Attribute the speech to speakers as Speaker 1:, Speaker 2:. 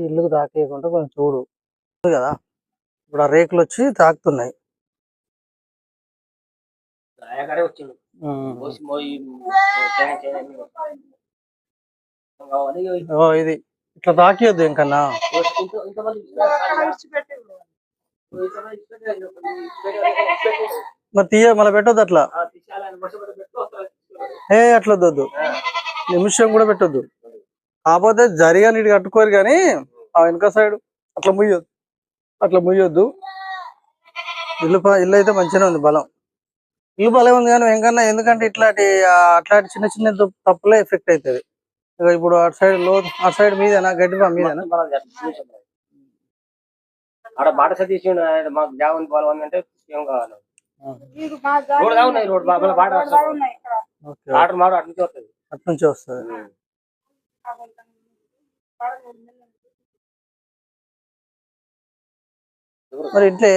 Speaker 1: ఇల్లుకు తాకేయకుండా కొంచెం చూడు కదా. ఇప్పుడు ఆ రేకులు వచ్చి తాకుతున్నాయి. ఇది ఇట్లా తాకియద్దు ఇంకన్నా. మరి మళ్ళీ పెట్టొద్దు అట్లా. అట్లా వద్దు, నిమిషం కూడా పెట్టొద్దు. కాకపోతే జరిగా నీటి కట్టుకోరు కానీ ఆ వెనక సైడ్ అట్లా ముయ్యొద్దు. ఇల్లు అయితే మంచిగానే ఉంది, బలం. ఇల్లు బలం ఉంది కానీ వెంకన్నా, ఎందుకంటే అట్లాంటి చిన్న చిన్న తప్పులే ఎఫెక్ట్ అవుతుంది. ఇప్పుడు అటు సైడ్ మీదేనా గడ్డిపా మీదేనా?
Speaker 2: ఆడ బాట సతీష్ మాకు జావన్ పోవాలి అంటే ఏం కావాలి, రోడ్ బాట ఆర్డర్ మాట అటు
Speaker 1: నుంచి వస్తుంది. మరి ఇంట్లో